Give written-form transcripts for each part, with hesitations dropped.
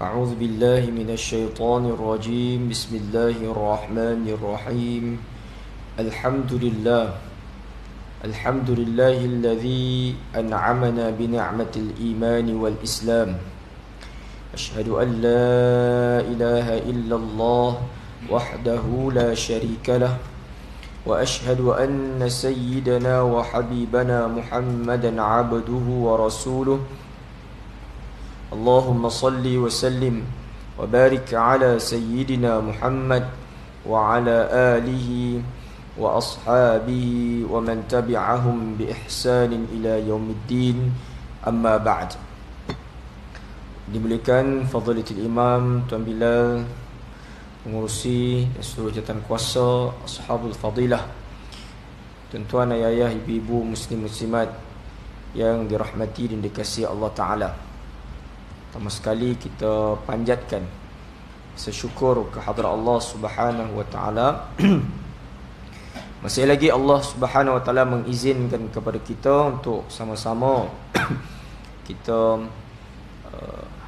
أعوذ بالله من الشيطان الرجيم بسم الله الرحمن الرحيم الحمد لله الذي أنعمنا بنعمة الإيمان والإسلام أشهد أن لا إله إلا الله وحده لا شريك له وأشهد أن سيدنا وحبيبنا محمدا عبده ورسوله اللهم صل وسلم وبارك على سيدنا محمد وعلى آله وأصحابه ومن تبعهم بإحسان إلى يوم الدين أما بعد. Dimuliakan Fadilatul Imam Tuan Bilal, pengurusi dan seluruh jawatan kuasa, ashabul fadilah, tuan-tuan, ayah-ayah, ibu-ibu, muslim-muslimat yang dirahmati dan dikasihi Allah Ta'ala. Pertama sekali kita panjatkan sesyukur kehadrat Allah Subhanahu wa Ta'ala. Masih lagi Allah Subhanahu wa Ta'ala mengizinkan kepada kita untuk sama-sama kita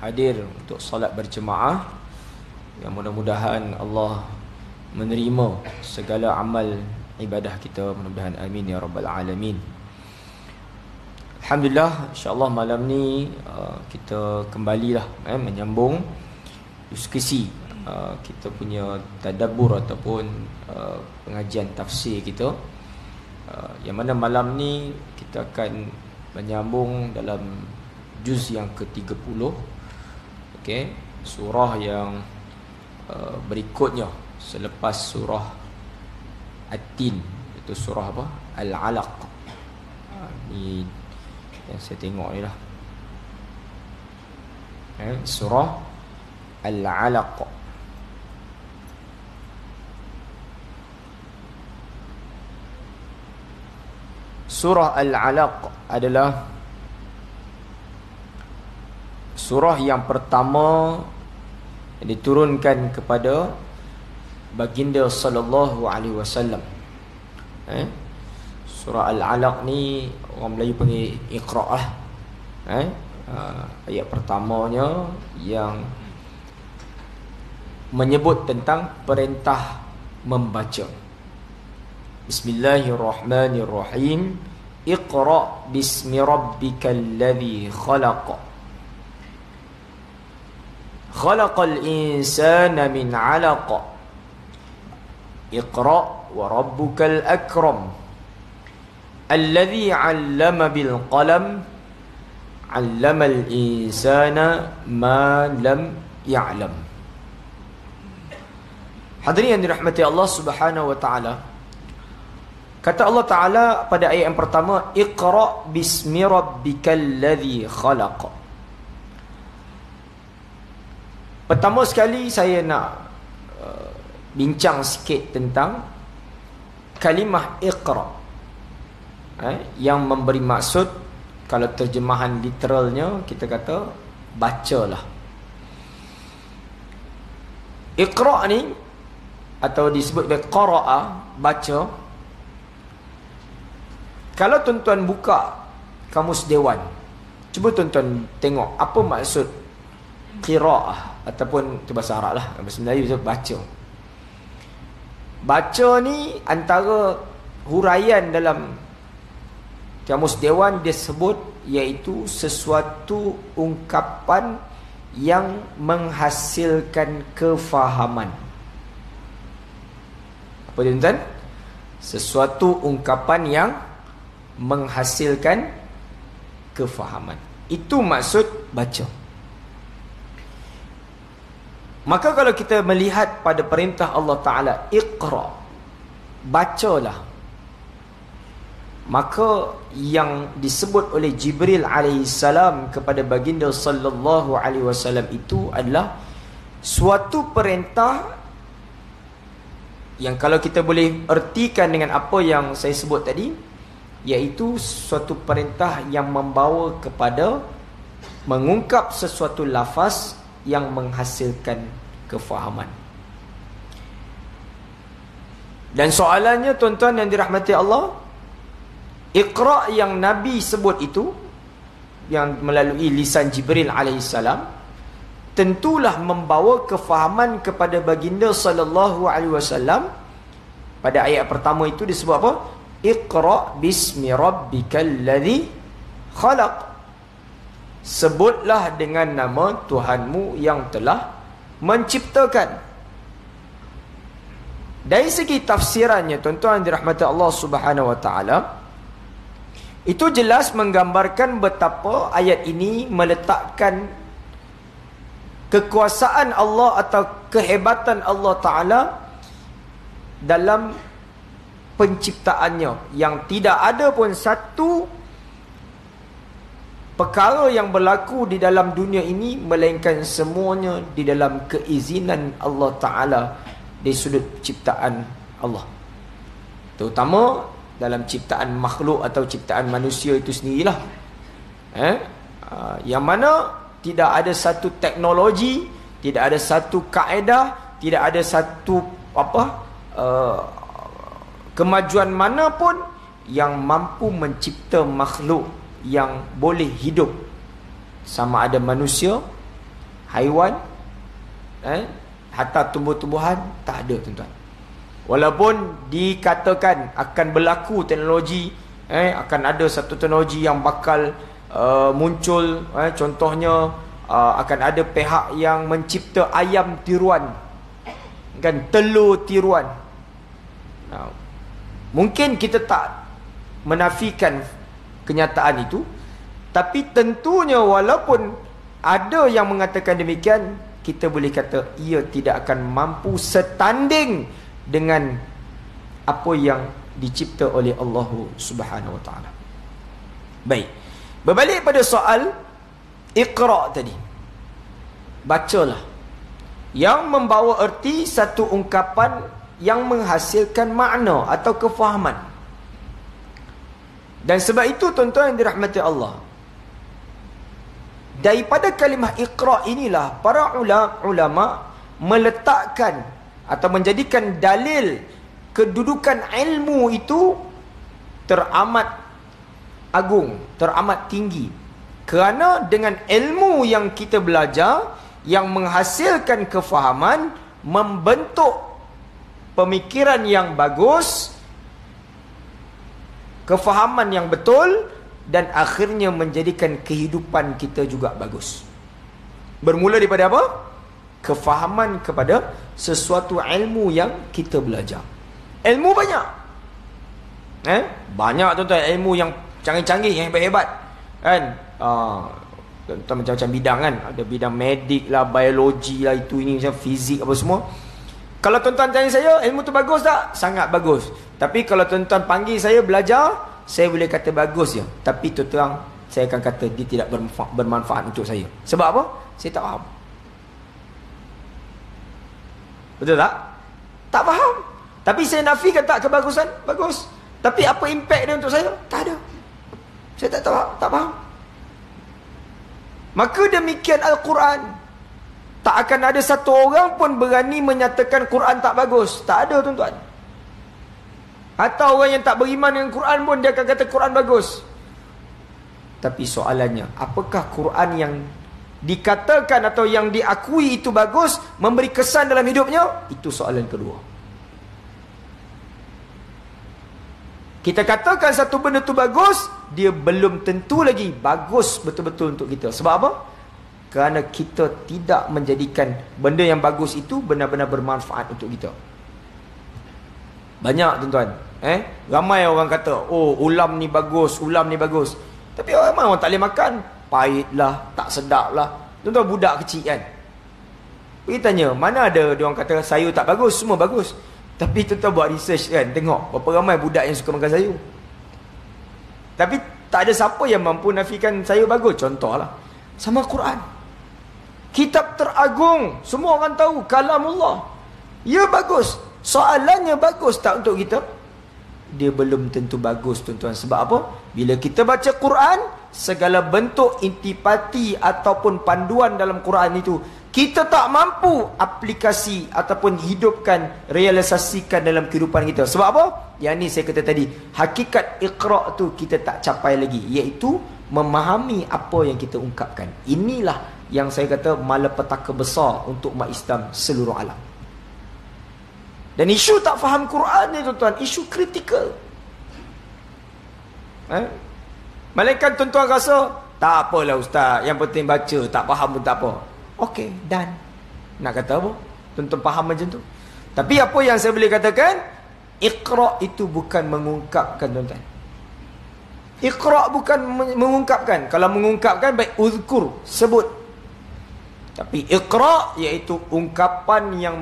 hadir untuk solat berjemaah. Yang mudah-mudahan Allah menerima segala amal ibadah kita, mudah-mudahan amin ya rabbal alamin. Alhamdulillah, insyaAllah malam ni kita kembalilah menyambung diskusi kita punya tadabbur ataupun pengajian tafsir kita, yang mana malam ni kita akan menyambung dalam juz yang ke-30, okay, surah yang berikutnya selepas surah At-Tin, itu surah apa? Al-Alaq. Ni yang saya tengok ni lah, surah Al-Alaq. Surah Al-Alaq adalah surah yang pertama yang diturunkan kepada baginda sallallahu alaihi wasallam. Surah Al-Alaq ni orang Melayu panggil Iqra' lah. Ayat pertamanya yang menyebut tentang perintah membaca. Bismillahirrahmanirrahim. Iqra' bismi rabbikal ladzi khalaq. Khalaqal insana min 'alaq. Iqra' wa rabbukal akram. Alladzi 'allama bil qalam 'allamal insana ma lam ya'lam. Hadirin yang dirahmati Allah Subhanahu wa Ta'ala, kata Allah Ta'ala pada ayat yang pertama, Iqra' bismi rabbikal ladzi khalaq. Pertama sekali saya nak bincang sikit tentang kalimah Iqra', yang memberi maksud, kalau terjemahan literalnya kita kata bacalah. Iqra' ni atau disebut sebagai qara'a, baca. Kalau tuan-tuan buka Kamus Dewan, cuba tuan-tuan tengok apa maksud qira'ah, ataupun itu bahasa Arab lah, bahasa Melayu itu baca. Baca ni antara huraian dalam Kamus Dewan dia sebut iaitu sesuatu ungkapan yang menghasilkan kefahaman. Apa dia tuan? Sesuatu ungkapan yang menghasilkan kefahaman. Itu maksud baca. Maka kalau kita melihat pada perintah Allah Ta'ala, Iqra', bacalah, maka yang disebut oleh Jibril alaihissalam kepada baginda sallallahu alaihi wasallam itu adalah suatu perintah yang kalau kita boleh ertikan dengan apa yang saya sebut tadi, iaitu suatu perintah yang membawa kepada mengungkap sesuatu lafaz yang menghasilkan kefahaman. Dan soalannya tuan-tuan yang dirahmati Allah, Iqra' yang Nabi sebut itu, yang melalui lisan Jibril alaihissalam, tentulah membawa kefahaman kepada baginda sallallahu alaihi wasallam. Pada ayat pertama itu disebut apa? Iqra bismi rabbikal ladzi khalaq. Sebutlah dengan nama Tuhanmu yang telah menciptakan. Dari segi tafsirannya, tuan-tuan dirahmati Allah Subhanahu wa taala, itu jelas menggambarkan betapa ayat ini meletakkan kekuasaan Allah atau kehebatan Allah Ta'ala dalam penciptaannya, yang tidak ada pun satu perkara yang berlaku di dalam dunia ini melainkan semuanya di dalam keizinan Allah Ta'ala dari sudut ciptaan Allah, terutama dalam ciptaan makhluk atau ciptaan manusia itu sendirilah, yang mana tidak ada satu teknologi, tidak ada satu kaedah, tidak ada satu kemajuan manapun yang mampu mencipta makhluk yang boleh hidup, sama ada manusia, haiwan, hatta tumbuh-tumbuhan, tak ada, tuan-tuan. Walaupun dikatakan akan berlaku teknologi, akan ada satu teknologi yang bakal muncul, contohnya akan ada pihak yang mencipta ayam tiruan, kan, telur tiruan. Mungkin kita tak menafikan kenyataan itu, tapi tentunya walaupun ada yang mengatakan demikian, kita boleh kata ia tidak akan mampu setanding dengan apa yang dicipta oleh Allah Subhanahu wa taala. Baik, berbalik pada soal Iqra tadi, bacalah, yang membawa erti satu ungkapan yang menghasilkan makna atau kefahaman. Dan sebab itu, tuan-tuan yang dirahmati Allah, daripada kalimah Iqra inilah para ulama meletakkan atau menjadikan dalil kedudukan ilmu itu teramat agung, teramat tinggi. Kerana dengan ilmu yang kita belajar, yang menghasilkan kefahaman, membentuk pemikiran yang bagus, kefahaman yang betul, dan akhirnya menjadikan kehidupan kita juga bagus. Bermula daripada apa? Kefahaman kepada sesuatu ilmu yang kita belajar. Ilmu banyak, banyak, tuan-tuan, ilmu yang canggih-canggih, yang hebat-hebat, kan? Tuan-tuan, macam-macam bidang, kan? Ada bidang medik lah, biologi lah, itu ini, macam fizik apa semua. Kalau tuan-tuan tanya saya, ilmu tu bagus tak? Sangat bagus. Tapi kalau tuan-tuan panggil saya belajar, saya boleh kata bagus je. Tapi terang, saya akan kata dia tidak bermanfaat untuk saya. Sebab apa? Saya tak faham. Betul tak? Tak faham. Tapi saya nafikan tak kebagusan? Bagus. Tapi apa impact dia untuk saya? Tak ada. Saya tak tahu, tak faham. Maka demikian Al-Quran. Tak akan ada satu orang pun berani menyatakan Quran tak bagus. Tak ada, tuan-tuan. Atau orang yang tak beriman dengan Quran pun dia akan kata Quran bagus. Tapi soalannya, apakah Quran yang dikatakan atau yang diakui itu bagus memberi kesan dalam hidupnya? Itu soalan kedua. Kita katakan satu benda tu bagus, dia belum tentu lagi bagus betul-betul untuk kita. Sebab apa? Kerana kita tidak menjadikan benda yang bagus itu benar-benar bermanfaat untuk kita. Banyak, tuan-tuan, ramai orang kata, oh, ulam ni bagus, ulam ni bagus. Tapi orang tak boleh makan. Pahit lah, tak sedap lah. Tuan-tuan, budak kecil kan, pergi tanya, mana ada dia orang kata sayur tak bagus, semua bagus. Tapi tuan-tuan buat research kan, tengok berapa ramai budak yang suka makan sayur. Tapi tak ada siapa yang mampu nafikan sayur bagus. Contohlah, sama Quran, kitab teragung, semua orang tahu, kalamullah. Ya, bagus. Soalannya, bagus tak untuk kita? Dia belum tentu bagus, tuan-tuan. Sebab apa? Bila kita baca Quran, segala bentuk intipati ataupun panduan dalam Quran itu kita tak mampu aplikasi ataupun hidupkan, realisasikan dalam kehidupan kita. Sebab apa? Yang ni saya kata tadi, hakikat Iqra tu kita tak capai lagi, iaitu memahami apa yang kita ungkapkan. Inilah yang saya kata malapetaka besar untuk umat Islam seluruh alam. Dan isu tak faham Quran ni tuan-tuan, isu kritikal. Malaikat tuan-tuan rasa, tak apalah ustaz, yang penting baca, tak faham pun tak apa. Okey, done. Nak kata apa? Tuan-tuan faham macam tu. Tapi apa yang saya boleh katakan, Iqra' itu bukan mengungkapkan tuan-tuan. Iqra' bukan mengungkapkan. Kalau mengungkapkan, baik uzkur, sebut. Tapi Iqra' iaitu ungkapan yang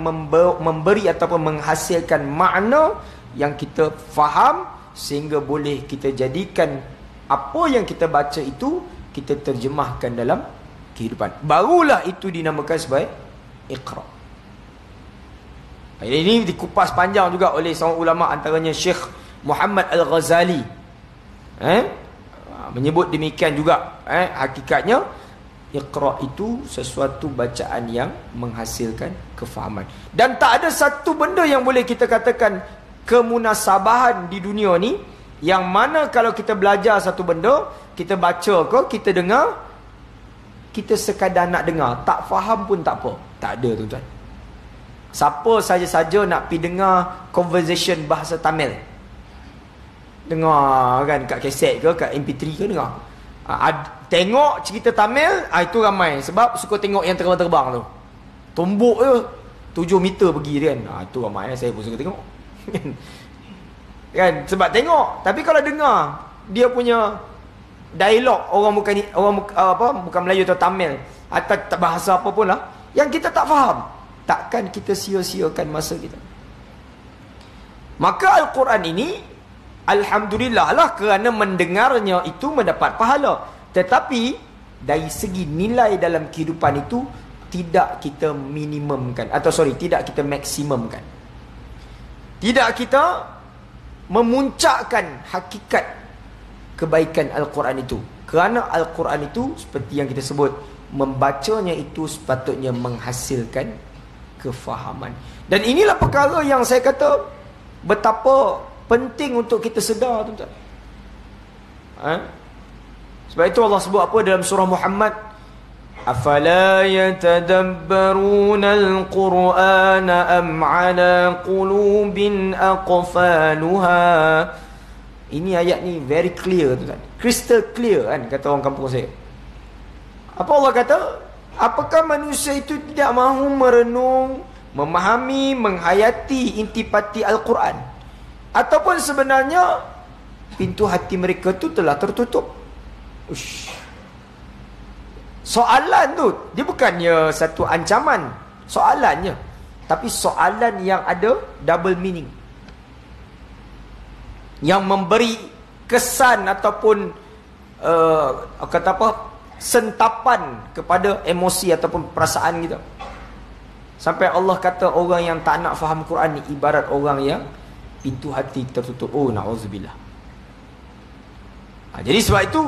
memberi ataupun menghasilkan makna yang kita faham, sehingga boleh kita jadikan apa yang kita baca itu kita terjemahkan dalam kehidupan. Barulah itu dinamakan sebagai Iqra'. Ini dikupas panjang juga oleh seorang ulama, antaranya Syekh Muhammad Al-Ghazali. Menyebut demikian juga. Hakikatnya Iqra' itu sesuatu bacaan yang menghasilkan kefahaman. Dan tak ada satu benda yang boleh kita katakan kemunasabahan di dunia ni, yang mana kalau kita belajar satu benda, kita baca ke, kita dengar, kita sekadar nak dengar, tak faham pun tak apa. Tak ada tuan-tuan. Siapa saja-saja nak pergi dengar conversation bahasa Tamil, dengar kan kat kaset ke, kat MP3 ke, dengar. Tengok cerita Tamil, itu ramai. Sebab suka tengok yang terbang-terbang tu. Tumbuk je 7 meter pergi kan. Itu ramai, saya pun suka tengok. Kan, sebab tengok. Tapi kalau dengar dia punya dialog, orang bukan Melayu atau Tamil atau bahasa apa pun lah, yang kita tak faham, takkan kita sia-siakan masa kita. Maka Al-Quran ini, alhamdulillah lah, kerana mendengarnya itu mendapat pahala. Tetapi dari segi nilai dalam kehidupan itu tidak kita minimumkan, tidak kita maksimumkan. Tidak kita memuncakkan hakikat kebaikan Al-Quran itu. Kerana Al-Quran itu, seperti yang kita sebut, membacanya itu sepatutnya menghasilkan kefahaman. Dan inilah perkara yang saya kata betapa penting untuk kita sedar, tuan-tuan. Sebab itu Allah sebut apa dalam surah Muhammad? Afala yatadabbaruna al-Qur'ana am ala qulubin aqfaluha. Ini ayat ni very clear, tuan-tuan. Crystal clear kan, kata orang kampung saya. Apa Allah kata? Apakah manusia itu tidak mahu merenung, memahami, menghayati intipati Al-Quran? Ataupun sebenarnya pintu hati mereka tu telah tertutup? Soalan tu, dia bukannya satu ancaman, soalannya, tapi soalan yang ada double meaning, yang memberi kesan ataupun sentapan kepada emosi ataupun perasaan kita. Sampai Allah kata orang yang tak nak faham Quran ni ibarat orang yang pintu hati tertutup. Na'udzubillah. Jadi sebab itu,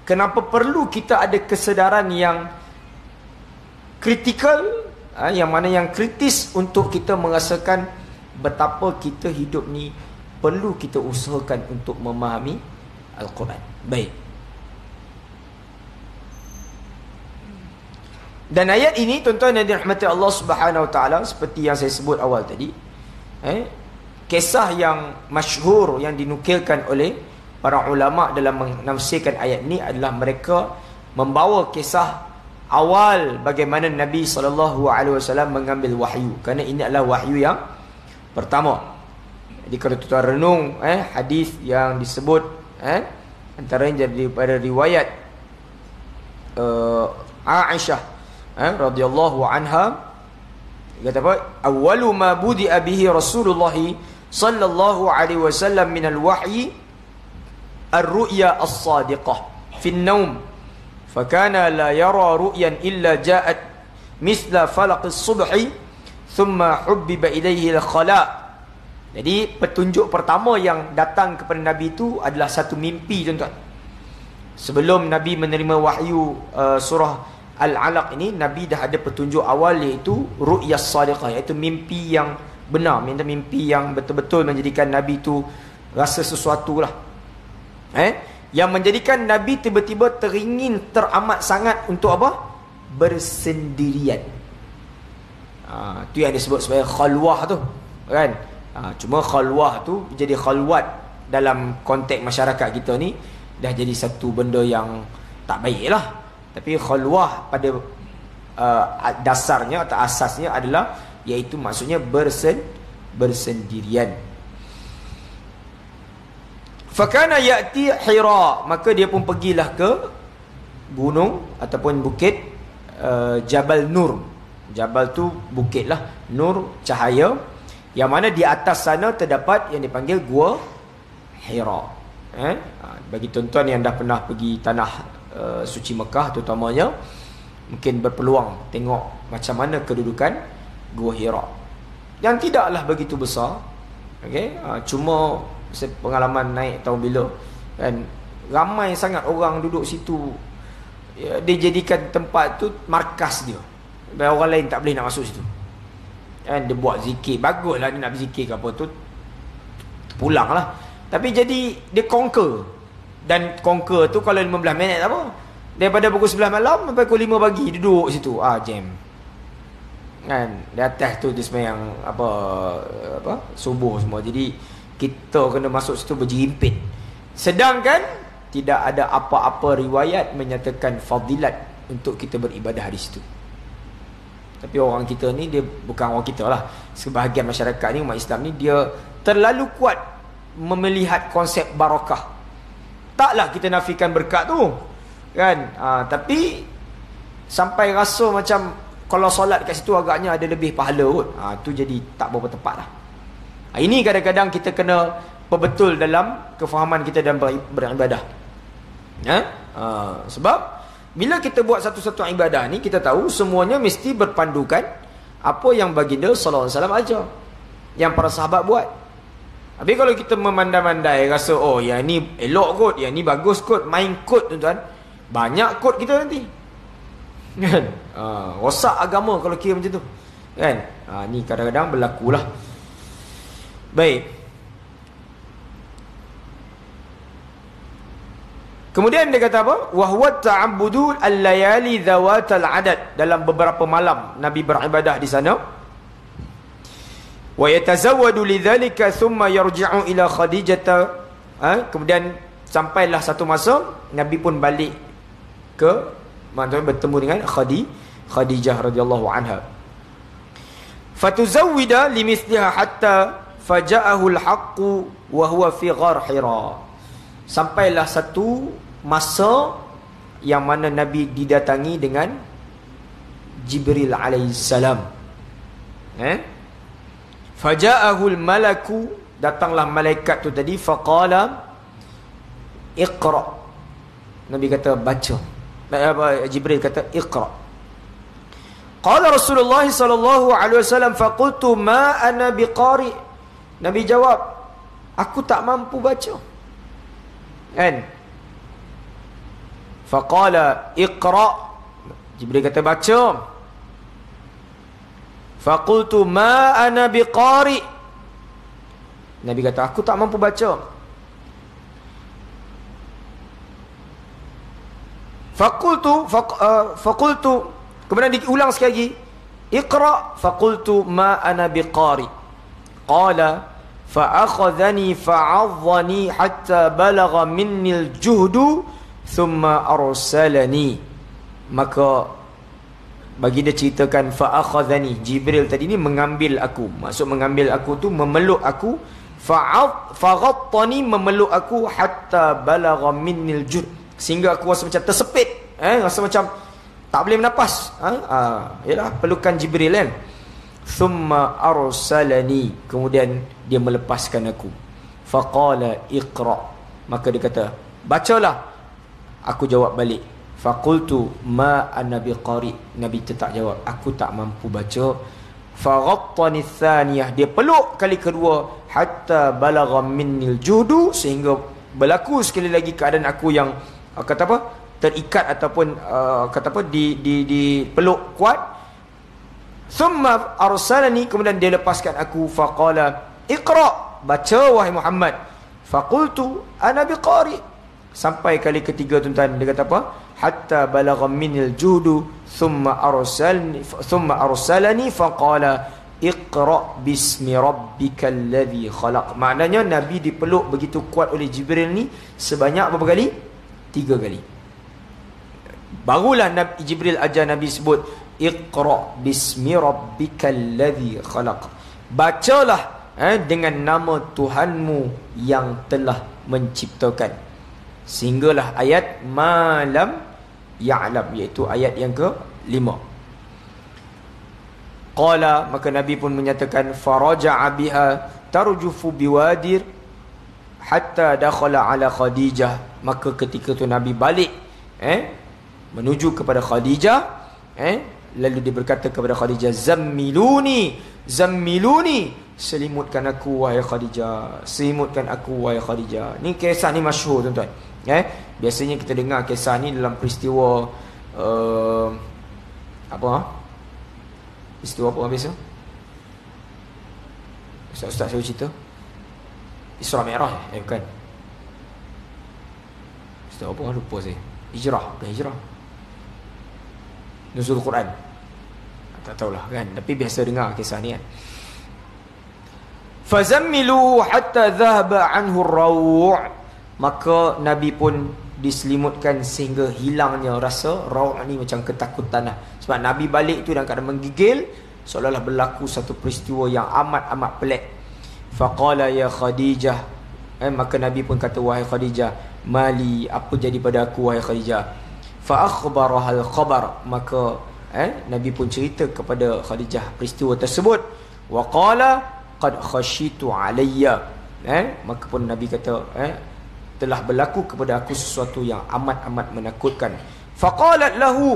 kenapa perlu kita ada kesedaran yang kritikal, yang mana yang kritis, untuk kita merasakan betapa kita hidup ni perlu kita usahakan untuk memahami Al-Quran. Baik. Dan ayat ini, tuan-tuan yang dirahmati Allah Subhanahu Wa Taala, seperti yang saya sebut awal tadi, kisah yang masyhur yang dinukilkan oleh para ulama dalam menafsirkan ayat ini adalah mereka membawa kisah awal bagaimana Nabi SAW mengambil wahyu. Kerana ini adalah wahyu yang pertama. Jadi kalau tuan-tuan renung hadis yang disebut, antaranya daripada riwayat Aisyah radhiyallahu anha, kata apa? Awwalu ma budi'a bihi Rasulullah sallallahu alaihi wasallam min al-wahyi ar-ru'ya as-sadiqah fi an-nawm, fa kana la yara ru'yan illa ja'at mithla falaq as-subhi thumma hubbiba ilayhi al-khala'. Jadi petunjuk pertama yang datang kepada Nabi itu adalah satu mimpi, tuan-tuan. Sebelum Nabi menerima wahyu surah Al-Alaq ini, Nabi dah ada petunjuk awal, iaitu ru'yas sadiqah, iaitu mimpi yang benar, mimpi yang betul-betul menjadikan Nabi itu rasa sesuatu lah, yang menjadikan Nabi tiba-tiba teringin teramat sangat untuk apa? bersendirian. Tu yang disebut sebagai khalwah tu, kan? Cuma khalwah tu jadi khalwat dalam konteks masyarakat kita ni dah jadi satu benda yang tak baik lah. Tapi khalwah pada dasarnya atau asasnya adalah, iaitu maksudnya bersendirian. Fakana ya'ti Hira, maka dia pun pergilah ke gunung ataupun bukit Jabal Nur. Jabal tu bukit lah, Nur cahaya, yang mana di atas sana terdapat yang dipanggil Gua Hira. Bagi tuan-tuan yang dah pernah pergi tanah suci Mekah terutamanya, mungkin berpeluang tengok macam mana kedudukan Gua Hira, yang tidaklah begitu besar. Cuma pengalaman naik tahun bila, kan, ramai sangat orang duduk situ. Dia jadikan tempat tu markas dia, dan orang lain tak boleh nak masuk situ, kan. Dia buat zikir, baguslah dia nak berzikir ke apa tu, pulang lah. Tapi jadi dia conquer. Dan conquer tu kalau 15 minit tak apa, daripada pukul 11 malam sampai pukul 5 pagi duduk situ, jam, kan. Di atas tu dia semayang apa subuh semua. Jadi kita kena masuk situ berjerimpit. Sedangkan tidak ada apa-apa riwayat menyatakan fadilat untuk kita beribadah di situ. Tapi orang kita ni, dia bukan orang kita lah, sebahagian masyarakat ni, umat Islam ni, dia terlalu kuat melihat konsep barakah. Taklah kita nafikan berkat tu, kan. Tapi sampai rasa macam kalau solat kat situ agaknya ada lebih pahala kot. Tu jadi tak berapa tepat lah. Ini kadang-kadang kita kena perbetul dalam kefahaman kita dalam beribadah. Sebab bila kita buat satu-satu ibadah ni, kita tahu semuanya mesti berpandukan apa yang baginda sallallahu alaihi wasallam ajar, yang para sahabat buat. Habis kalau kita memandai-mandai, rasa yang ni elok kot, yang ni bagus kot, main kot, tuan-tuan, banyak kot kita nanti, kan. Rosak agama kalau kira macam tu, kan. Ni kadang-kadang berlakulah. Baik. Kemudian dia kata apa? Wa huwa ta'abbudu al-layali dhawatal adad. Dalam beberapa malam Nabi beribadah di sana. Wa yatazawwadu lidzalika thumma yarji'u ila Khadijah. Kemudian sampailah satu masa Nabi pun balik ke, maksudnya bertemu dengan Khadijah radhiyallahu anha. Fatuzawwida limithliha hatta faja'ahu al-haqqu wa huwa fi ghar Hira. Sampailah satu masa yang mana Nabi didatangi dengan Jibril alaihissalam. Faja'ahu al-malaku, datanglah malaikat tu tadi, faqala iqra. Nabi kata baca. Jibril kata iqra. Qala Rasulullah sallallahu alaihi wasallam faqultu ma ana biqari. Nabi jawab, aku tak mampu baca, kan. Faqala iqra. Jibril kata baca. Faqultu ma ana biqari. Nabi kata aku tak mampu baca. Faqultu, kemudian diulang sekali lagi, iqra. Faqultu ma ana biqari. Qala fa'akhadhani fa'adhani hatta balagha minni al-juhdu thumma arsalani. Maka bagi dia ceritakan, fa'akhadhani, Jibril tadi ni mengambil aku. Maksud mengambil aku tu memeluk aku. Faghattani, memeluk aku, hatta balagha minni al-juhd, sehingga aku rasa macam tersepit, rasa macam tak boleh bernafas. Yalah, pelukan Jibril, kan. Thumma arsalani, kemudian dia melepaskan aku. Faqala iqra, maka dia kata bacalah. Aku jawab balik, faqultu ma ana biqari. Nabi tetap jawab, aku tak mampu baca. Faghattani tsaniyah, dia peluk kali kedua, hatta balagha minnil judu, sehingga berlaku sekali lagi keadaan aku yang kata apa, terikat ataupun kata apa, di peluk kuat. Thumma arsalani, kemudian dia lepaskan aku. Faqala iqra, baca wahai Muhammad. Faqultu ana biqari. Sampai kali ketiga, tuan-tuan, dia kata apa? hatta balagha minil juhdu thumma arsalani faqala iqra bismi rabbikal ladzi khalaq. Maknanya Nabi dipeluk begitu kuat oleh Jibril ni sebanyak berapa kali? 3 kali. Barulah Nabi Jibril ajar Nabi sebut iqra bismi rabbikal ladzi khalaq. Bacalah dengan nama Tuhanmu yang telah menciptakan. Sehinggalah ayat malam ya'lam, iaitu ayat yang ke-5. Qala, maka Nabi pun menyatakan faraja'a biha tarjufu biwadir hatta dakhala ala Khadijah. Maka ketika tu Nabi balik menuju kepada Khadijah, lalu dia berkata kepada Khadijah, zammiluni, selimutkan aku wahai Khadijah, selimutkan aku wahai Khadijah. Ni kisah ni masyhur tuan-tuan. Biasanya kita dengar kisah ni dalam peristiwa peristiwa apa biasa? Ustaz saya cerita Isra Mi'raj, bukan? Peristiwa apa? Lupa saya. Hijrah. Nuzul Quran. Tak tahulah kan, tapi biasa dengar kisah ni kan. Fazammilu hatta dhahaba anhu ar-raw'. Maka Nabi pun diselimutkan sehingga hilangnya rasa raw' ni, macam ketakutan lah. Sebab Nabi balik tu dalam keadaan menggigil, seolah-olah berlaku satu peristiwa yang amat-amat pelik. Faqala ya Khadijah, maka Nabi pun kata, wahai Khadijah, mali, apa jadi pada aku wahai Khadijah? Fa akhbarahal khabar, maka Nabi pun cerita kepada Khadijah peristiwa tersebut. Wa qala qad khashitu alayya, maka pun Nabi kata telah berlaku kepada aku sesuatu yang amat-amat menakutkan. Faqalat lahu,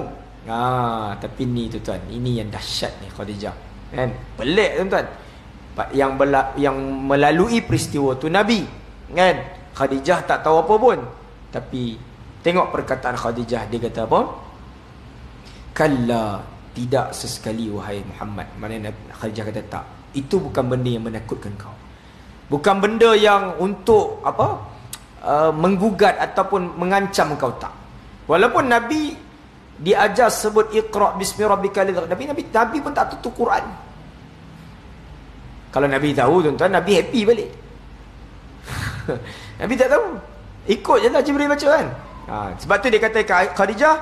tapi ni tuan-tuan, ini yang dahsyat ni Khadijah, pelik tuan-tuan, yang melalui peristiwa tu Nabi, Khadijah tak tahu apa pun, tapi tengok perkataan Khadijah, dia kata apa? Kalla, tidak sesekali wahai Muhammad. Maknanya Khadijah kata tak, itu bukan benda yang menakutkan kau, bukan benda yang untuk menggugat ataupun mengancam kau, tak. Walaupun Nabi diajar sebut iqra bismi rabbikal ladzi, Nabi pun tak tutup Quran. Kalau Nabi tahu tuan-tuan, Nabi happy balik. Nabi tak tahu, ikut je lah Jibril baca kan. Sebab tu dia kata Khadijah,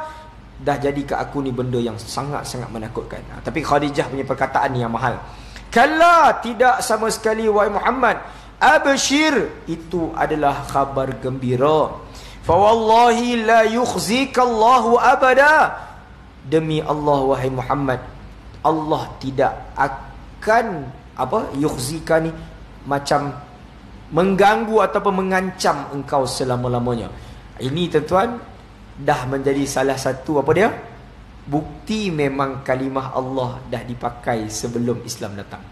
dah jadi ke aku ni benda yang sangat-sangat menakutkan. Tapi Khadijah punya perkataan ni yang mahal. Kalla, tidak sama sekali wahai Muhammad. Abshir, itu adalah khabar gembira. Fa wallahi la yukhzika Allahu abada. Demi Allah wahai Muhammad, Allah tidak akan yukhzika ni, macam mengganggu ataupun mengancam engkau selama-lamanya. Ini tuan-tuan dah menjadi salah satu bukti memang kalimah Allah dah dipakai sebelum Islam datang.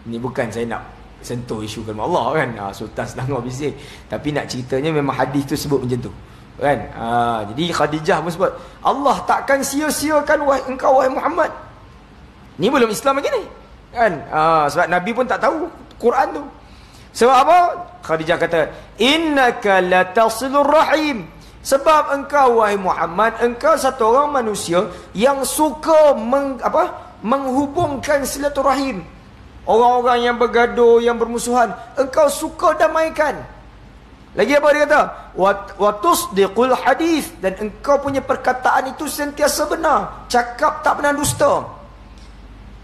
Ini bukan saya nak sentuh isu kalimah Allah kan, Sultan Selangor bising, tapi nak ceritanya memang hadis tu sebut macam tu kan. Jadi Khadijah pun sebut, Allah takkan sia-siakan engkau wahai Muhammad. Ni belum Islam lagi ni kan. Sebab Nabi pun tak tahu Quran tu. Sebab apa? Khadijah kata, innaka latasilur rahim, sebab engkau wahai Muhammad, engkau satu orang manusia yang suka menghubungkan silaturahim. Orang-orang yang bergaduh, yang bermusuhan, engkau suka damaikan. Lagi apa dia kata? Wa tusdiqul hadis, dan engkau punya perkataan itu sentiasa benar, cakap tak pernah dusta.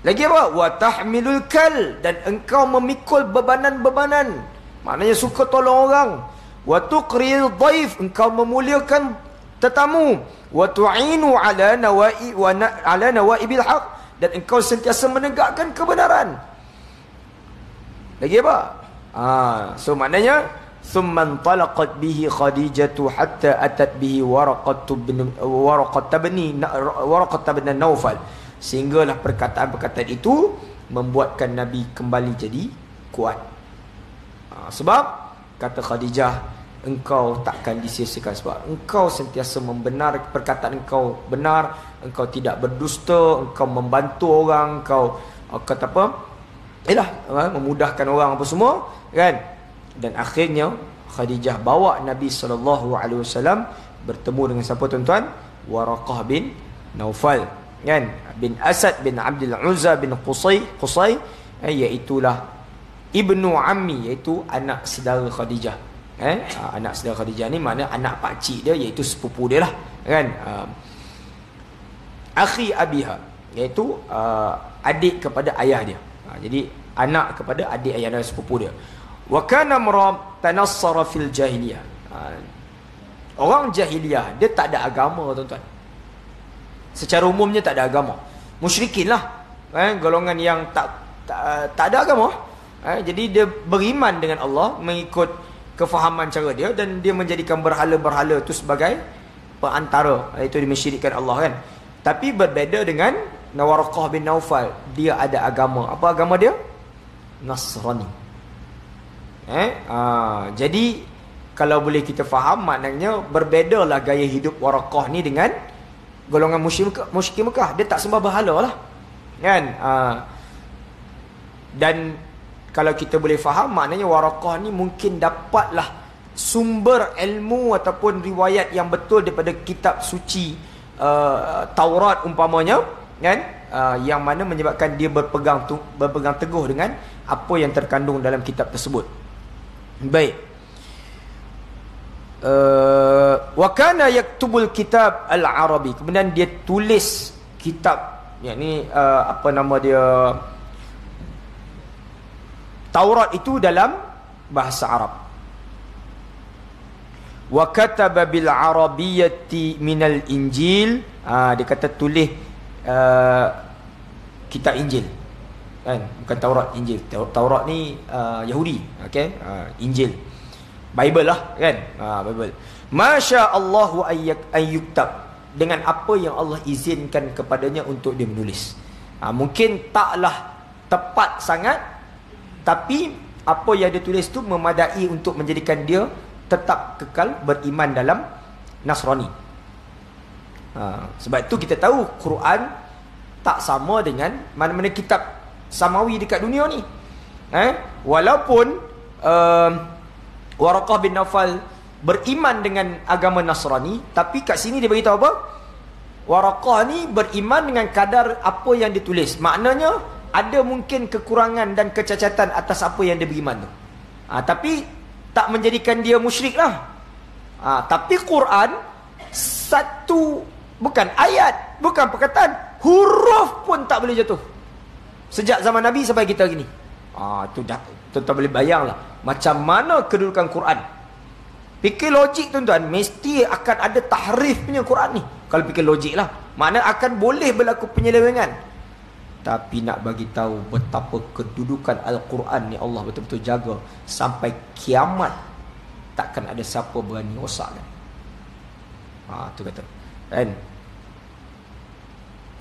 Lagi apa? Wa tahmilul kal, dan engkau memikul bebanan-bebanan. Maknanya suka tolong orang. Wa tuqril dhaif, engkau memuliakan tetamu. Wa tu'inu ala nawaibil haq, dan engkau sentiasa menegakkan kebenaran. Lagi apa? So maknanya thumman talaqat bihi Khadijatu hatta atat bihi Waraqat bin Naufal, sehinggalah perkataan-perkataan itu membuatkan Nabi kembali jadi kuat. Sebab kata Khadijah, engkau takkan disia-siakan, sebab engkau sentiasa membenar, perkataan engkau benar, engkau tidak berdusta, engkau membantu orang, engkau kata apa? Memudahkan orang apa semua kan. Dan akhirnya Khadijah bawa Nabi SAW bertemu dengan siapa tuan-tuan? Waraqah bin Naufal, kan? Bin Asad bin Abdul Uzza bin Qusay, iaitulah ibnu ammi, iaitu anak saudara Khadijah. Anak saudara Khadijah ni mana anak pakcik dia, iaitu sepupu dia lah, kan? Akhi abiha, iaitu adik kepada ayah dia. Jadi anak kepada adik ayah dia, sepupu dia. Wa kana tanassara fil jahiliyah. Orang jahiliyah dia tak ada agama, tuan-tuan. Secara umumnya tak ada agama. Musyrikin lah, golongan yang tak ada agama. Jadi dia beriman dengan Allah, mengikut kefahaman cara dia, dan dia menjadikan berhala-berhala itu sebagai perantara, itu dia mensyirikkan Allah, kan. Tapi berbeza dengan Waraqah bin Naufal, dia ada agama. Apa agama dia? Nasrani. Jadi kalau boleh kita faham, maknanya berbedalah gaya hidup Waraqah ni dengan golongan musyrik Mekah. Dia tak sembah berhala lah, kan. Dan kalau kita boleh faham, maknanya Waraqah ni mungkin dapatlah sumber ilmu ataupun riwayat yang betul daripada kitab suci Taurat umpamanya, kan, yang mana menyebabkan dia berpegang teguh dengan apa yang terkandung dalam kitab tersebut. Baik. Wa kana yaktubul kitab al-arabi, kemudian dia tulis kitab, yakni apa nama dia, Taurat itu dalam bahasa Arab. Wa kataba bil arabiyyati minal injil, dia kata tulis kitab Injil, kan, bukan Taurat, Injil. Taurat ni Yahudi, okey. Injil Bible lah, kan. Bible. Masya Allahu ayyuktab, dengan apa yang Allah izinkan kepadanya untuk dia menulis. Mungkin taklah tepat sangat, tapi apa yang dia tulis tu memadai untuk menjadikan dia tetap kekal beriman dalam Nasrani. Sebab itu kita tahu Quran tak sama dengan mana-mana kitab samawi dekat dunia ni. Walaupun Waraqah bin Naufal beriman dengan agama Nasrani, tapi kat sini dia beritahu apa? Waraqah ni beriman dengan kadar apa yang ditulis. Maknanya ada mungkin kekurangan dan kecacatan atas apa yang dia beriman tu. Tapi tak menjadikan dia musyrik lah. Tapi Quran, satu, bukan ayat, bukan perkataan, huruf pun tak boleh jatuh. Sejak zaman Nabi sampai kita gini. Tu dah, tuan-tuan boleh bayang lah macam mana kedudukan Quran. Fikir logik, tuan-tuan, mesti akan ada tahrif punya Quran ni. Kalau fikir logik lah, makna akan boleh berlaku penyelewengan. Tapi nak bagi tahu betapa kedudukan Al-Quran ni Allah betul-betul jaga sampai kiamat, takkan ada siapa berani rosakkan. Tu kata, kan?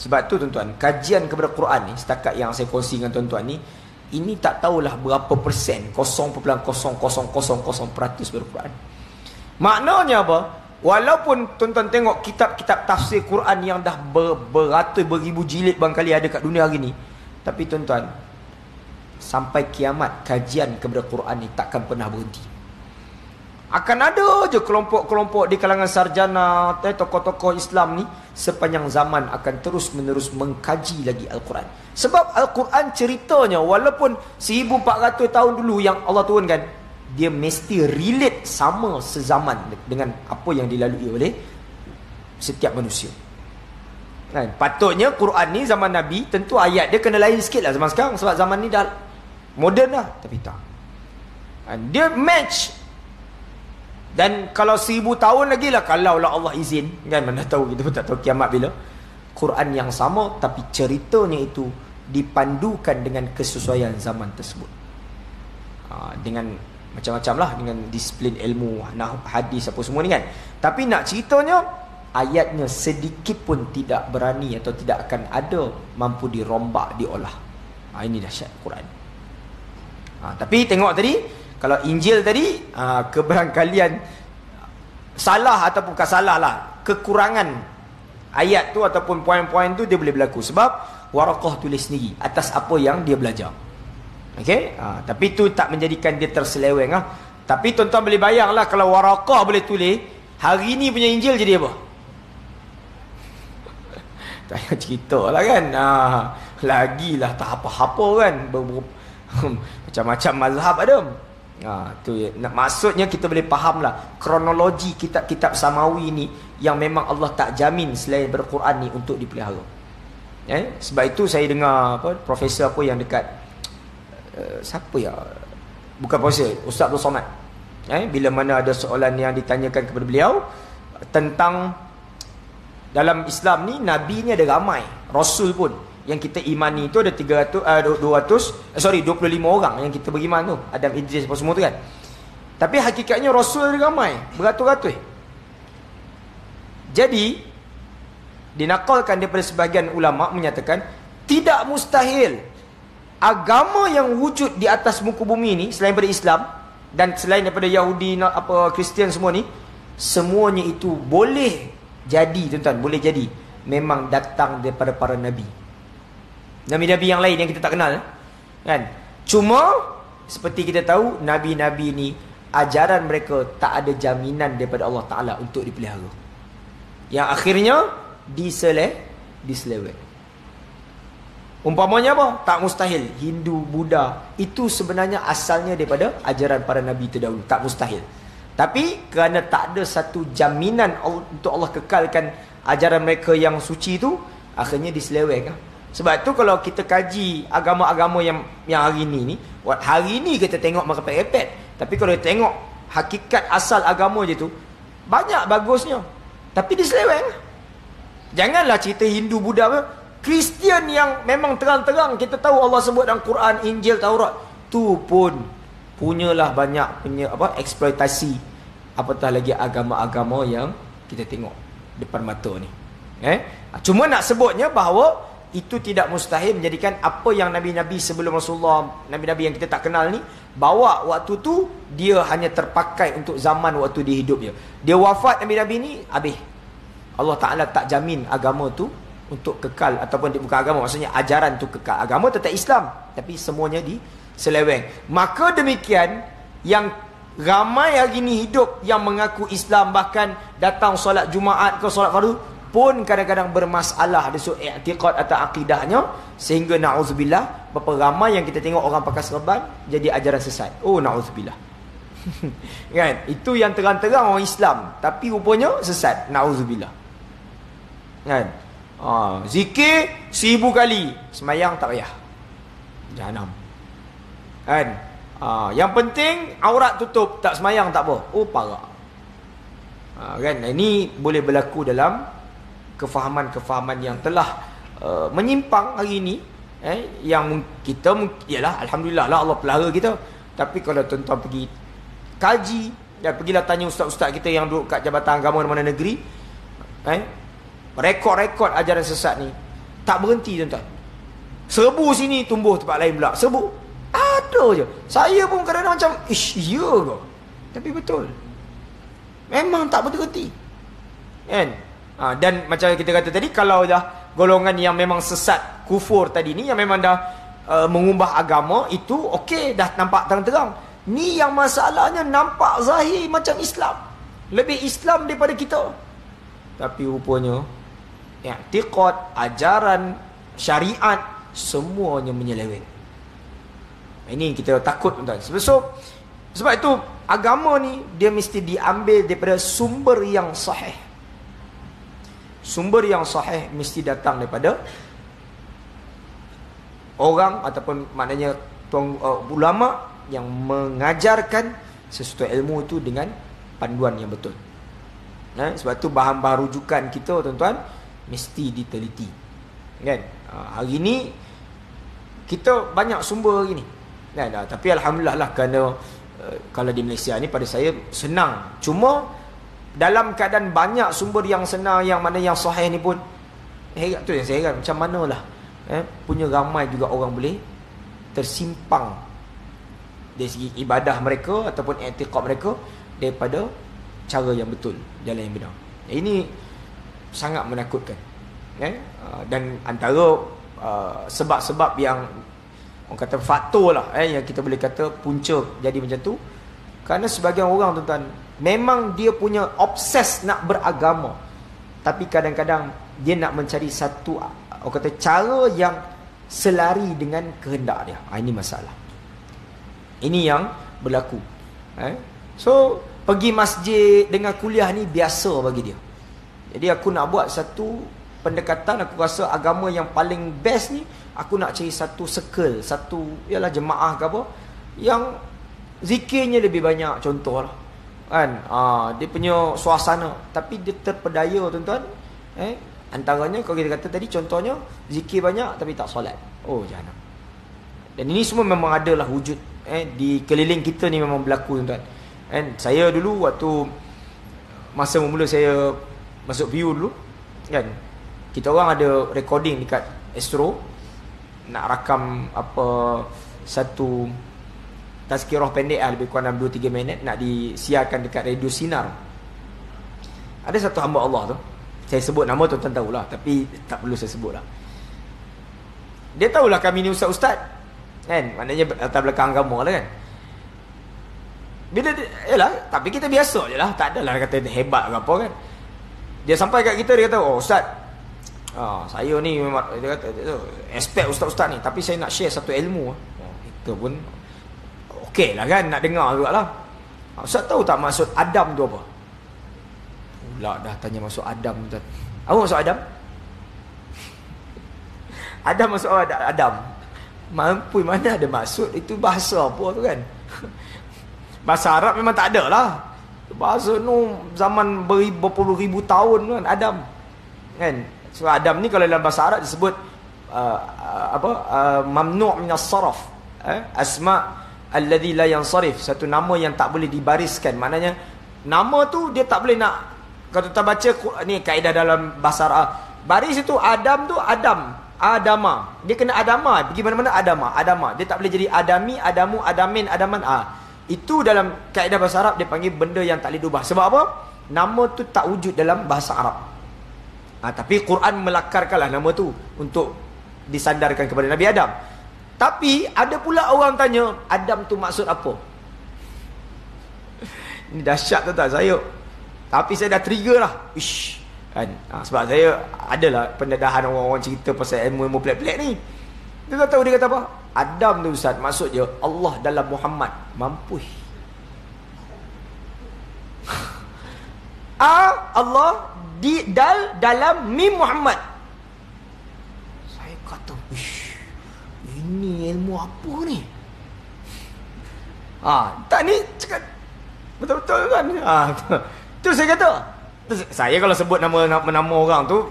Sebab tu, tuan-tuan, kajian kepada Quran ni, setakat yang saya kongsi dengan tuan-tuan ni, ini tak tahulah berapa persen, 0.0000% daripada Quran. Maknanya apa? Walaupun tuan-tuan tengok kitab-kitab tafsir Quran yang dah beratus, beribu jilid barangkali ada kat dunia hari ni, tapi tuan-tuan, sampai kiamat kajian kepada Quran ni takkan pernah berhenti. Akan ada je kelompok-kelompok di kalangan sarjana, tokoh-tokoh Islam ni sepanjang zaman akan terus-menerus mengkaji lagi Al-Quran. Sebab Al-Quran ceritanya, walaupun 1400 tahun dulu yang Allah turunkan, dia mesti relate sama sezaman dengan apa yang dilalui oleh setiap manusia. Kan? Patutnya Quran ni zaman Nabi, tentu ayat dia kena lain sikit lah zaman sekarang, sebab zaman ni dah moden dah. Tapi tak, dia match. Dan kalau 1000 tahun lagi lah, kalau lah Allah izin, kan, mana tahu, kita pun tak tahu kiamat bila. Quran yang sama, tapi ceritanya itu dipandukan dengan kesesuaian zaman tersebut. Dengan macam-macam lah, dengan disiplin ilmu, hadis apa semua ni, kan. Tapi nak ceritanya, ayatnya sedikit pun tidak berani atau tidak akan ada mampu dirombak, diolah. Ini dahsyat Quran. Tapi tengok tadi, kalau Injil tadi, kebarangkalian salah ataupun bukan salah lah, kekurangan ayat tu ataupun poin-poin tu dia boleh berlaku sebab Waraqah tulis sendiri atas apa yang dia belajar. Okey, tapi tu tak menjadikan dia terseleweng lah. Tapi tuan-tuan boleh bayanglah, kalau Waraqah boleh tulis, Hari ni punya Injil jadi apa? Tak payah cerita lah kan. Lagilah tak apa-apa kan. Macam-macam mazhab ada. Tu ya. Maksudnya kita boleh faham lah kronologi kitab-kitab samawi ni yang memang Allah tak jamin selain Al-Quran ni untuk dipelihara. Sebab itu saya dengar profesor apa yang dekat siapa ya? Bukan profesor, Ustaz Abdul Somad. Bila mana ada soalan yang ditanyakan kepada beliau tentang dalam Islam ni nabi ni ada ramai, rasul pun yang kita imani tu ada 25 orang yang kita beriman tu, Adam, Idris apa semua tu kan. Tapi hakikatnya rasul ada ramai, beratus-ratus. Jadi dinakalkan daripada sebahagian ulama menyatakan tidak mustahil agama yang wujud di atas muka bumi ni selain daripada Islam dan selain daripada Yahudi, Kristian semua ni, semuanya itu boleh jadi, tuan-tuan, boleh jadi memang datang daripada para nabi. Nabi-nabi yang lain yang kita tak kenal kan. Cuma seperti kita tahu, nabi-nabi ni ajaran mereka tak ada jaminan daripada Allah Ta'ala untuk dipelihara, yang akhirnya diseleweng. Umpamanya apa? Tak mustahil Hindu, Buddha itu sebenarnya asalnya daripada ajaran para nabi terdahulu, tak mustahil. Tapi kerana tak ada satu jaminan untuk Allah kekalkan ajaran mereka yang suci itu, akhirnya diseleweng. Sebab tu kalau kita kaji agama-agama yang hari ni kita tengok merepek-repek. Tapi kalau kita tengok hakikat asal agama je tu, banyak bagusnya, tapi diseleweng. Janganlah cerita Hindu, Buddha apa. Kristian yang memang terang-terang kita tahu Allah sebut dalam Quran, Injil, Taurat, tu pun punyalah banyak eksploitasi, apatah lagi agama-agama yang kita tengok depan mata ni. Cuma nak sebutnya bahawa itu tidak mustahil menjadikan apa yang nabi-nabi sebelum Rasulullah, nabi-nabi yang kita tak kenal ni bawa waktu tu, dia hanya terpakai untuk zaman waktu dia hidup je. Dia wafat nabi-nabi ni, habis. Allah Ta'ala tak jamin agama tu untuk kekal, ataupun bukan agama, maksudnya ajaran tu kekal. Agama tetap Islam, tapi semuanya diseleweng. Maka demikian, yang ramai hari ni hidup yang mengaku Islam, bahkan datang solat Jumaat ke solat fardu, pun kadang-kadang bermasalah dari sudut i'tiqad atau akidahnya, sehingga na'udzubillah berapa ramai yang kita tengok orang pakai serban jadi ajaran sesat. Oh, na'udzubillah. Kan? Itu yang terang-terang orang Islam, tapi rupanya sesat. Na'udzubillah. Kan? Zikir 1000 kali, semayang tak payah, jahanam. Kan? Yang penting aurat tutup, tak semayang tak apa. Oh, parah. Kan? Ini boleh berlaku dalam kefahaman-kefahaman yang telah menyimpang hari ini, yang kita ialah alhamdulillah lah Allah pelihara kita. Tapi kalau tuan-tuan pergi kaji, dan pergilah tanya ustaz-ustaz kita yang duduk kat Jabatan Agama mana negeri, rekod-rekod ajaran sesat ni tak berhenti, tuan-tuan. Serbu sini, tumbuh tempat lain pula. Serbu ada je. Saya pun kadang-kadang macam ya ke? Tapi betul, memang tak berhenti, kan? Dan macam kita kata tadi, kalau dah golongan yang memang sesat, kufur tadi ni, yang memang dah mengubah agama, itu okey, dah nampak terang-terang. Ni yang masalahnya nampak zahir macam Islam, lebih Islam daripada kita, tapi rupanya i'tiqad, ajaran, syariat, semuanya menyeleweng. Ini kita takut, tuan-tuan. Sebab itu agama ni dia mesti diambil daripada sumber yang sahih. Sumber yang sahih mesti datang daripada orang, ataupun maknanya ulama yang mengajarkan sesuatu ilmu itu dengan panduan yang betul. Sebab tu bahan-bahan rujukan kita, tuan-tuan, mesti diteliti. Kan? Hari ni kita banyak sumber hari ni. Kan? Tapi alhamdulillah lah, kerana kalau di Malaysia ni pada saya senang. Cuma dalam keadaan banyak sumber yang senang, yang mana yang sahih ni pun heran, tu yang saya heran, macam manalah punya ramai juga orang boleh tersimpang dari segi ibadah mereka ataupun i'tiqad mereka daripada cara yang betul, jalan yang benar. Ini sangat menakutkan. Dan antara sebab-sebab yang orang kata faktor lah, yang kita boleh kata punca jadi macam tu, Kerana sebagian orang tuan-tuan, memang dia punya obses nak beragama, tapi kadang-kadang dia nak mencari satu, orang kata, cara yang selari dengan kehendak dia. Ini masalah. Ini yang berlaku. So, pergi masjid dengan kuliah ni biasa bagi dia. Jadi aku nak buat satu pendekatan, aku rasa agama yang paling best ni, aku nak cari satu circle, satu, ialah jemaah ke apa, yang zikirnya lebih banyak, contoh lah. Kan? Dia punya suasana. Tapi dia terpedaya tuan-tuan. Antaranya kalau kita kata tadi, contohnya zikir banyak tapi tak solat. Oh, jangan. Dan ini semua memang adalah wujud. Di keliling kita ni memang berlaku tuan-tuan. Saya dulu waktu masa mula saya masuk PU dulu, kan, kita orang ada recording dekat Astro, nak rakam apa, satu tazkirah pendek lebih kurang dalam 2-3 minit, nak disiarkan dekat radio Sinar. Ada satu hamba Allah tu, saya sebut nama tuan-tuan tahulah, tapi tak perlu saya sebut lah. Dia tahulah kami ni ustaz-ustaz, kan, maknanya latar belakang agama lah kan. Bila dia, yalah, tapi kita biasa je lah, tak adalah kata hebat ke apa kan. Dia sampai kat kita, dia kata, oh ustaz, saya ni memang, dia kata, expect ustaz-ustaz ni, tapi saya nak share satu ilmu. Itu pun okey lah kan, nak dengar juga lah. Ustaz tahu tak maksud Adam tu apa? Pula dah tanya maksud Adam tu. Apa maksud Adam? Adam maksud Adam. Mampu, mana ada maksud, itu bahasa apa tu kan. Bahasa Arab memang tak ada lah. Bahasa nu zaman berpuluh ribu tahun kan, Adam. Kan? So Adam ni kalau dalam bahasa Arab disebut mamnu' minas saraf. Asma' alladhi la yansarif, satu nama yang tak boleh dibariskan. Maknanya nama tu dia tak boleh nak, kalau kita baca ni kaedah dalam bahasa Arab, baris itu Adam tu Adama, dia kena Adama, pergi mana-mana Adama, dia tak boleh jadi Adami, Adamu, Adamin, Adaman. Itu dalam kaedah bahasa Arab dia panggil benda yang tak boleh diubah. Sebab apa? Nama tu tak wujud dalam bahasa Arab. Tapi Quran melakarkanlah nama tu untuk disandarkan kepada Nabi Adam. Tapi ada pula orang tanya, Adam tu maksud apa? Ini dahsyat tu tak saya. Tapi saya dah trigger lah. Ish, kan? Sebab saya adalah pendedahan orang-orang cerita pasal ilmu-ilmu pelik-pelik ni. Dia tak tahu dia kata apa? Adam tu ustaz, maksud je Allah dalam Muhammad. Mampus. Allah dalam Mim Muhammad. Saya kata, ish, ini ilmu apa ni? Tak ni cakap betul-betul kan? Tu saya kata. Saya kalau sebut nama orang tu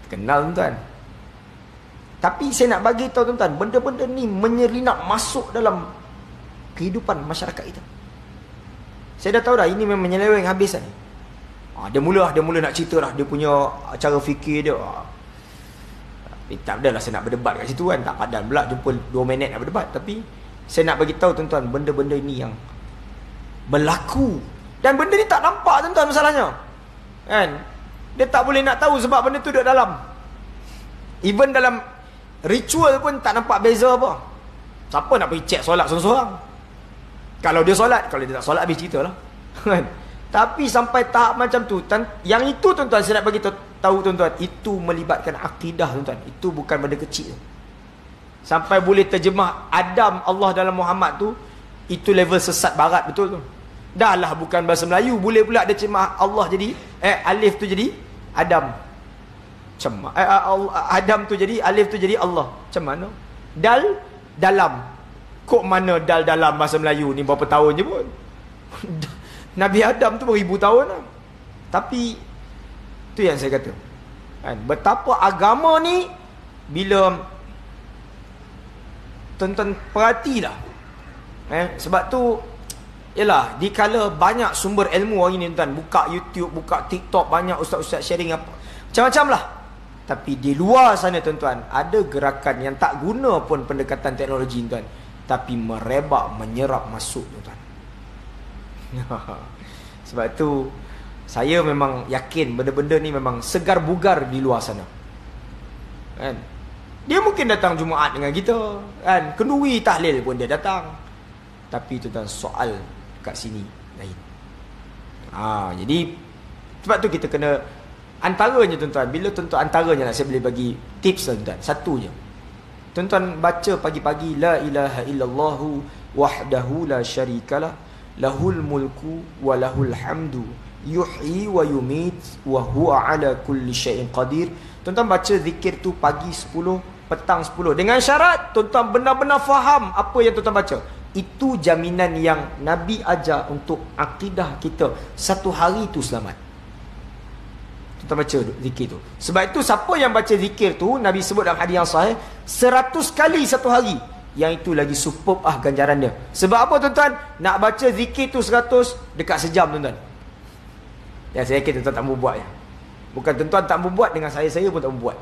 kenal tuan. Tapi saya nak bagi tahu tuan-tuan, benda-benda ni menyelinap masuk dalam kehidupan masyarakat kita. Saya dah tahu dah ini memang menyeleweng habis kan. Dia mula nak cerita dah dia punya cara fikir dia. Tak adalah saya nak berdebat kat situ kan, tak padan pula jumpa 2 minit nak berdebat. Tapi saya nak bagi tahu tuan-tuan, benda-benda ini yang berlaku. Dan benda ni tak nampak tuan-tuan masalahnya. Kan? Dia tak boleh nak tahu sebab benda tu duduk dalam. Even dalam ritual pun tak nampak beza apa. Siapa nak pergi cek solat seorang-seorang? Kalau dia solat, kalau dia tak solat habis cerita lah. Kan? Tapi sampai tahap macam tu, yang itu tuan-tuan saya nak bagi tahu tuan-tuan, itu melibatkan akidah tuan-tuan. Itu bukan benda kecil. Sampai boleh terjemah Adam Allah dalam Muhammad tu, itu level sesat barat betul tu. Dah lah bukan bahasa Melayu, boleh pula dia terjemah Allah jadi alif tu jadi Adam. Adam tu jadi alif tu jadi Allah. Macam mana? Dal dalam. Kok mana dal dalam bahasa Melayu ni berapa tahun je pun. Nabi Adam tu beribu tahun lah. Tapi tu yang saya kata kan, betapa agama ni bila tuan-tuan perhatilah sebab tu yalah, dikala banyak sumber ilmu hari ni tuan, buka YouTube, buka TikTok, banyak ustaz-ustaz sharing apa macam-macam lah. Tapi di luar sana tuan-tuan, ada gerakan yang tak guna pun pendekatan teknologi tuan, tapi merebak, menyerap masuk tuan-tuan. Sebab tu saya memang yakin benda-benda ni memang segar bugar di luar sana kan. Dia mungkin datang Jumaat dengan kita kan, kenduri tahlil pun dia datang. Tapi tuan-tuan, soal kat sini lain. Jadi sebab tu kita kena antaranya tuan-tuan, bila tuan-tuan antaranya saya boleh bagi tips tuan-tuan, satu je. Tuan-tuan baca pagi-pagi la ilaha illallahu wahdahu la syarikalah lahul mulku wa lahul hamdu yuhyi wa yumit wa huwa ala kulli syai'in qadir. Tuan-tuan baca zikir tu pagi 10, petang 10 dengan syarat tuan-tuan benar-benar faham apa yang tuan-tuan baca. Itu jaminan yang Nabi ajar untuk akidah kita satu hari tu selamat. Tuan-tuan baca zikir tu. Sebab itu siapa yang baca zikir tu, Nabi sebut dalam hadis yang sahih, 100 kali satu hari, yang itu lagi superb ganjaran dia. Sebab apa tuan-tuan? Nak baca zikir tu 100 dekat sejam tuan-tuan. Ya, saya yakin tuan-tuan tak mau buat ya. Bukan tuan-tuan tak mau buat, dengan saya pun tak mau buat.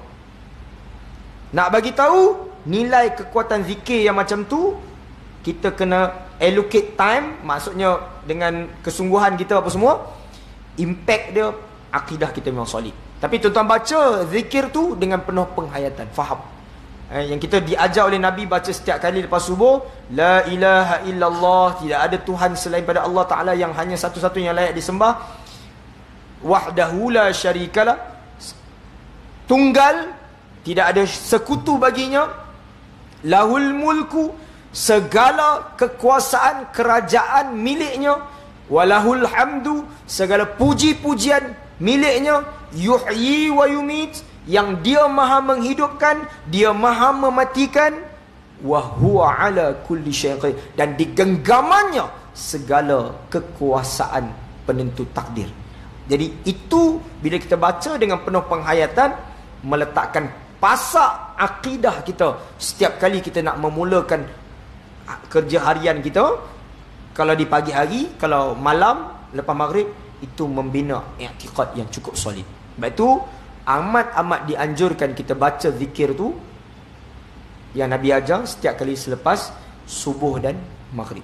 Nak bagi tahu nilai kekuatan zikir yang macam tu, kita kena allocate time, maksudnya dengan kesungguhan kita apa semua, impact dia, akidah kita memang solid. Tapi tuan-tuan baca zikir tu dengan penuh penghayatan, faham. Yang kita diajar oleh Nabi baca setiap kali lepas subuh, la ilaha illallah, tidak ada Tuhan selain pada Allah Ta'ala yang hanya satu-satunya layak disembah, wahdahu la syarikalah, tunggal, tidak ada sekutu baginya, lahul mulku, segala kekuasaan kerajaan miliknya, walahul hamdu, segala puji-pujian miliknya, yuhyi wa yumit, yang dia maha menghidupkan, dia maha mematikan, wa huwa ala kulli syai'in, dan di genggamannya segala kekuasaan penentu takdir. Jadi itu bila kita baca dengan penuh penghayatan, meletakkan pasak akidah kita setiap kali kita nak memulakan kerja harian kita. Kalau di pagi hari, kalau malam lepas maghrib, itu membina i'tiqad yang cukup solid. Sebab itu amat-amat dianjurkan kita baca zikir tu yang Nabi ajar setiap kali selepas subuh dan maghrib.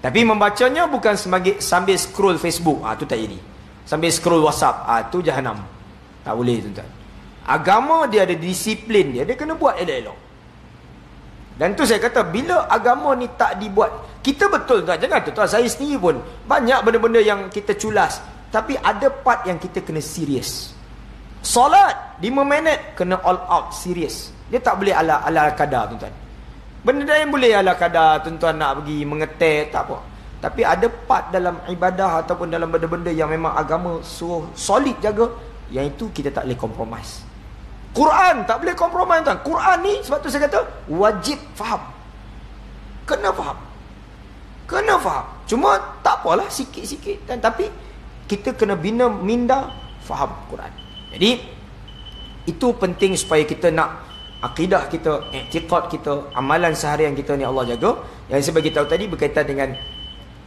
Tapi membacanya bukan sambil scroll Facebook, tu tak jadi. Sambil scroll WhatsApp, tu jahanam. Tak boleh tuan-tuan. Agama dia ada disiplin dia kena buat elok-elok. Dan tu saya kata, bila agama ni tak dibuat, kita betul tuan, jangan tuan, saya sendiri pun banyak benda-benda yang kita culas, tapi ada part yang kita kena serius. Solat 5 minit kena all out serius. Dia tak boleh ala kadar tuan-tuan. Benda yang boleh ala kadar, tuan-tuan nak pergi mengetek tak apa. Tapi ada part dalam ibadah ataupun dalam benda-benda yang memang agama suruh solid jaga, yang itu kita tak boleh compromise. Quran tak boleh compromise tuan. Quran ni sebab tu saya kata wajib faham. Kena faham. Kena faham. Cuma tak apalah sikit-sikit kan, tapi kita kena bina minda faham Quran. Jadi itu penting supaya kita nak akidah kita, i'tiqad kita, amalan seharian kita ni Allah jaga. Yang saya bagi tahu tadi berkaitan dengan,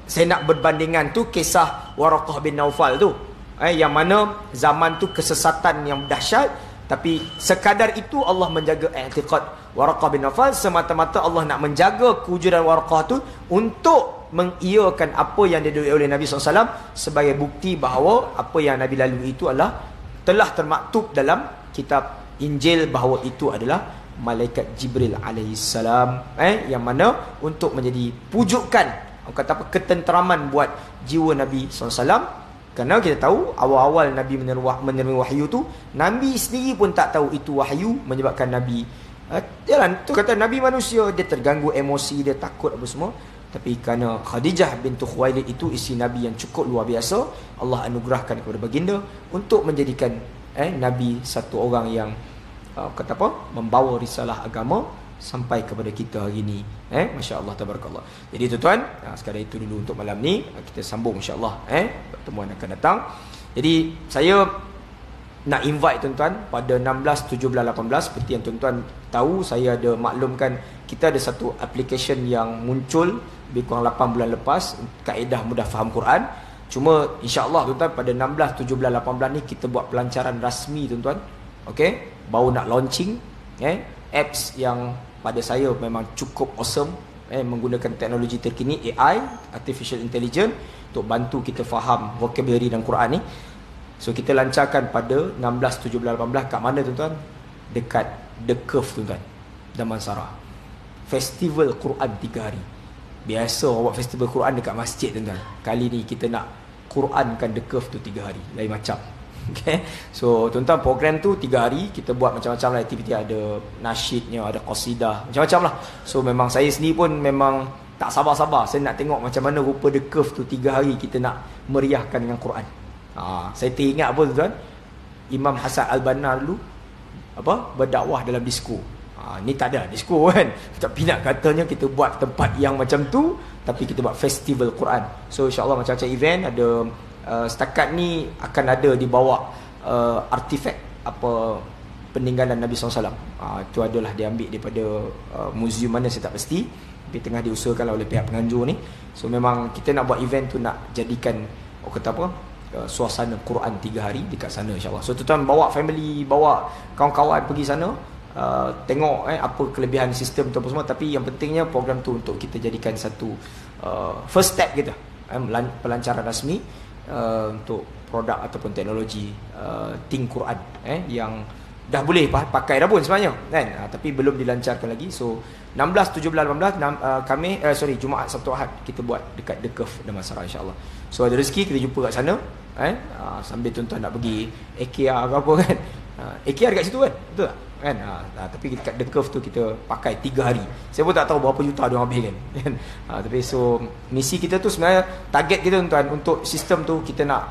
saya nak berbandingan tu kisah Waraqah bin Naufal tu, yang mana zaman tu kesesatan yang dahsyat, tapi sekadar itu Allah menjaga i'tiqad Waraqah bin Naufal. Semata-mata Allah nak menjaga kewujudan Waraqah tu untuk mengiyakan apa yang didukui oleh Nabi SAW sebagai bukti bahawa apa yang Nabi lalui itu adalah telah termaktub dalam kitab Injil, bahawa itu adalah malaikat Jibril alaihissalam, yang mana untuk menjadi pujukan, kata apa, ketenteraman buat jiwa Nabi SAW. Kerana kita tahu awal-awal Nabi menerima wahyu tu, Nabi sendiri pun tak tahu itu wahyu, menyebabkan Nabi jalan tu kata Nabi manusia, dia terganggu emosi, dia takut apa semua. Tapi kerana Khadijah bintu Khuwailid itu isteri Nabi yang cukup luar biasa, Allah anugerahkan kepada baginda untuk menjadikan Nabi satu orang yang kata apa, membawa risalah agama sampai kepada kita hari ini. Masya-Allah, tabarakallah. Jadi tuan-tuan, sekadar itu dulu untuk malam ni. Kita sambung insya-Allah pertemuan akan datang. Jadi saya nak invite tuan-tuan pada 16, 17, 18, seperti yang tuan-tuan tahu, saya ada maklumkan kita ada satu application yang muncul lebih kurang 8 bulan lepas, kaedah mudah faham Quran. Cuma insya-Allah tuan-tuan pada 16, 17, 18 ni kita buat pelancaran rasmi tuan-tuan. Okey, baru nak launching apps yang pada saya memang cukup awesome, menggunakan teknologi terkini AI, artificial intelligence, untuk bantu kita faham vocabulary dan Quran ni. So kita lancarkan pada 16, 17, 18 kat mana tuan-tuan? Dekat The Curve tuan-tuan, Damansara. Festival Quran 3 hari. Biasa orang buat festival Quran dekat masjid tuan-tuan. Kali ni kita nak Qurankan The Curve tu 3 hari. Lain macam. Okay. So tuan-tuan, program tu 3 hari. Kita buat macam-macam lah aktiviti. Ada nasyidnya, ada qasidah, macam-macam lah. So memang saya sendiri pun memang tak sabar-sabar. Saya nak tengok macam mana rupa The Curve tu 3 hari kita nak meriahkan dengan Quran. Saya teringat apa tuan-tuan, Imam Hasan Al-Banna dulu berdakwah dalam disko. Ni tak ada disko kan. Tapi nak katanya kita buat tempat yang macam tu, tapi kita buat festival Quran. So insyaAllah macam-macam event ada. Setakat ni akan ada dibawa artifak peninggalan Nabi SAW. Itu adalah diambil daripada muzium mana saya tak pasti, tapi tengah diusahakan oleh pihak penganjur ni. So memang kita nak buat event tu, nak jadikan suasana Quran 3 hari dekat sana insyaAllah. So tuan-tuan bawa family, bawa kawan-kawan pergi sana, tengok apa kelebihan sistem tu apa semua. Tapi yang pentingnya program tu untuk kita jadikan satu first step kita, pelancaran rasmi untuk produk ataupun teknologi Think Quran yang dah boleh pakai dah pun sebenarnya kan, tapi belum dilancarkan lagi. So 16, 17, 18 Jumaat, Sabtu, Ahad kita buat dekat The Curve Damansara insyaAllah. So ada rezeki kita jumpa kat sana sambil tuan-tuan nak pergi AKR ke apa kan. AKR dekat situ kan, betul tak? Tapi dekat The Curve tu kita pakai 3 hari. Saya pun tak tahu berapa juta dia habis kan. Tapi so misi kita tu sebenarnya, target kita tuan-tuan untuk sistem tu, kita nak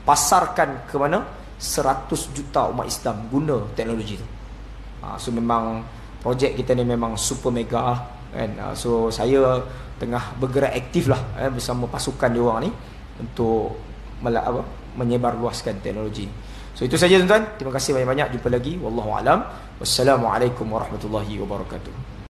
pasarkan ke mana 100 juta umat Islam guna teknologi tu. So memang projek kita ni memang super mega kan. So saya tengah bergerak aktif lah bersama pasukan diorang ni untuk menyebar luaskan teknologi. So itu saja tuan-tuan. Terima kasih banyak-banyak. Jumpa lagi. Wallahu alam. Wassalamualaikum warahmatullahi wabarakatuh.